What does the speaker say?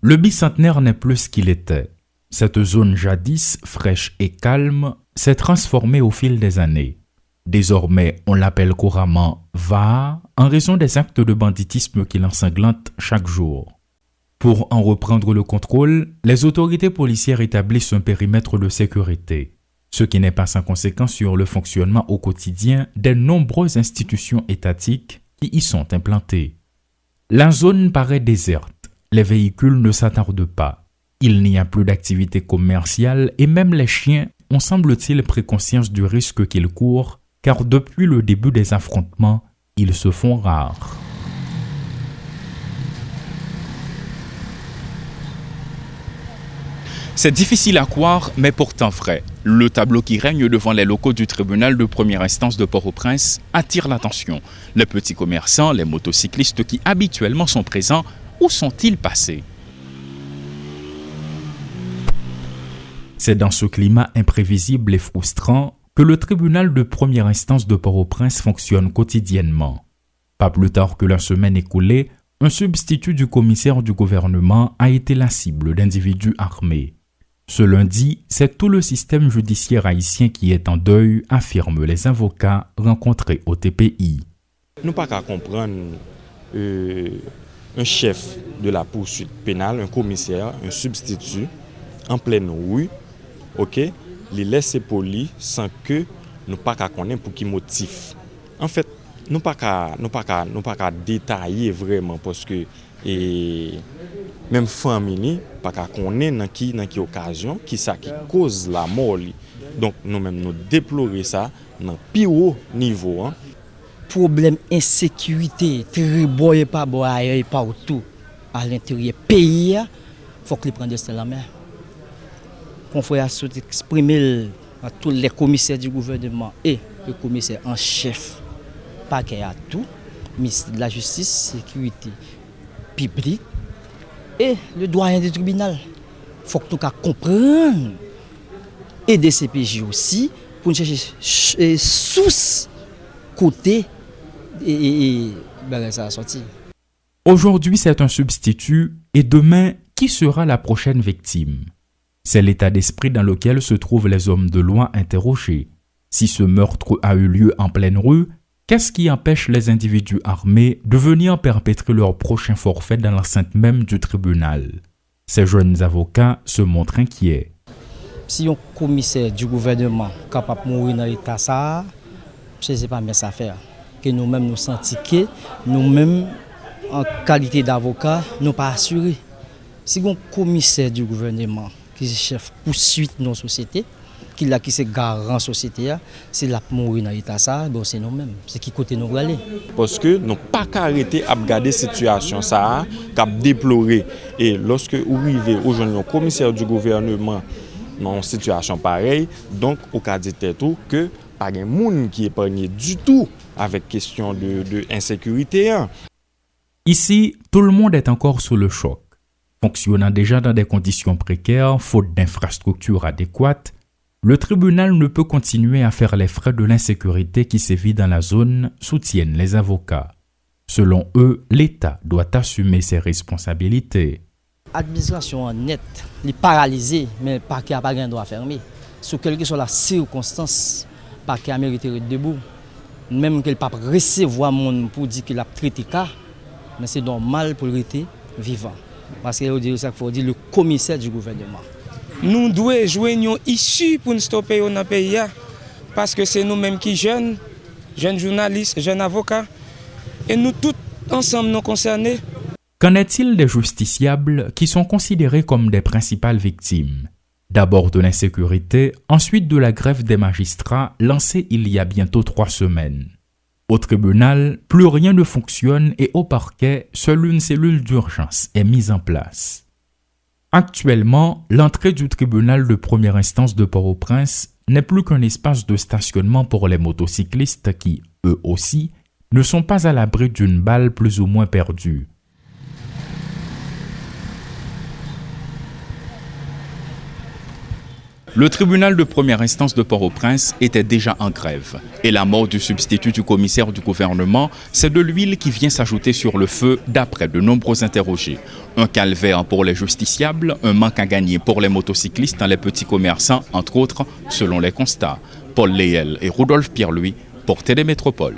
Le bicentenaire n'est plus ce qu'il était. Cette zone jadis fraîche et calme s'est transformée au fil des années. Désormais, on l'appelle couramment VAR en raison des actes de banditisme qui l'ensanglantent chaque jour. Pour en reprendre le contrôle, les autorités policières établissent un périmètre de sécurité, ce qui n'est pas sans conséquence sur le fonctionnement au quotidien des nombreuses institutions étatiques qui y sont implantées. La zone paraît déserte, les véhicules ne s'attardent pas, il n'y a plus d'activité commerciale et même les chiens ont semble-t-il pris conscience du risque qu'ils courent, car depuis le début des affrontements, ils se font rares. C'est difficile à croire, mais pourtant vrai. Le tableau qui règne devant les locaux du tribunal de première instance de Port-au-Prince attire l'attention. Les petits commerçants, les motocyclistes qui habituellement sont présents, où sont-ils passés? C'est dans ce climat imprévisible et frustrant que le tribunal de première instance de Port-au-Prince fonctionne quotidiennement. Pas plus tard que la semaine écoulée, un substitut du commissaire du gouvernement a été la cible d'individus armés. Ce lundi, c'est tout le système judiciaire haïtien qui est en deuil, affirment les avocats rencontrés au TPI. Nous pas qu'à comprendre un chef de la poursuite pénale, un commissaire, un substitut, en pleine rue, ok, les laisser poli sans que nous pas qu'à connaître pour qui motif. En fait, nous pas qu'à détailler vraiment parce que même famille pas qu'à connaître dans qui occasion qui ça qui cause la mort. Donc nous même nous déplorer ça dans plus haut niveau hein. Problème insécurité, triboye pas boire partout à l'intérieur pays, faut que les prendre de la main. Confrère a exprimer à tous les commissaires du gouvernement et le commissaire en chef paquet à tout, ministre de la justice, sécurité publique et le doyen du tribunal. Faut que nous comprenions et des CPJ aussi pour nous chercher source côté et ça a sorti. Aujourd'hui, c'est un substitut et demain, qui sera la prochaine victime? C'est l'état d'esprit dans lequel se trouvent les hommes de loi interrogés. Si ce meurtre a eu lieu en pleine rue, qu'est-ce qui empêche les individus armés de venir perpétrer leur prochain forfait dans l'enceinte même du tribunal? Ces jeunes avocats se montrent inquiets. Si un commissaire du gouvernement est capable de mourir dans l'état ça, je ne sais pas mais ça faire. Que nous-mêmes nous sentons que nous-mêmes, en qualité d'avocat, nous pas assurés. Si un commissaire du gouvernement qui est chef poursuite dans la société, qui est garant la société, c'est la mourir dans l'état ça, bon, c'est nous-mêmes. C'est qui côté nous aller. Parce que nous pas arrêter à regarder la situation ça, qu'à déplorer. Et lorsque vous arrivez aujourd'hui au commissaire du gouvernement dans une situation pareille, donc au cas de tout que pas de monde qui est épargné du tout avec question de insécurité. Ici, tout le monde est encore sous le choc. Fonctionnant déjà dans des conditions précaires, faute d'infrastructures adéquates, le tribunal ne peut continuer à faire les frais de l'insécurité qui sévit dans la zone, soutiennent les avocats. Selon eux, l'État doit assumer ses responsabilités. L'administration net, elle est paralysée, mais le parquet n'a pas de droit fermé. Sous quelle que soit la circonstance, le parquet a mérité d'être debout. Même que le pape recevoir monde pour dire qu'il a traité cas, mais c'est normal pour le rester vivant. Parce qu'il faut dire le commissaire du gouvernement. Nous devons jouer une issue pour nous stopper dans le pays. Parce que c'est nous-mêmes qui jeunes journalistes, jeunes avocats, et nous tous ensemble nous concernés. Qu'en est-il des justiciables qui sont considérés comme des principales victimes? D'abord de l'insécurité, ensuite de la grève des magistrats lancée il y a bientôt 3 semaines. Au tribunal, plus rien ne fonctionne et au parquet, seule une cellule d'urgence est mise en place. Actuellement, l'entrée du tribunal de première instance de Port-au-Prince n'est plus qu'un espace de stationnement pour les motocyclistes qui, eux aussi, ne sont pas à l'abri d'une balle plus ou moins perdue. Le tribunal de première instance de Port-au-Prince était déjà en grève. Et la mort du substitut du commissaire du gouvernement, c'est de l'huile qui vient s'ajouter sur le feu d'après de nombreux interrogés. Un calvaire pour les justiciables, un manque à gagner pour les motocyclistes et les petits commerçants, entre autres, selon les constats. Paul Léel et Rodolphe Pierre-Louis pour Télémétropole.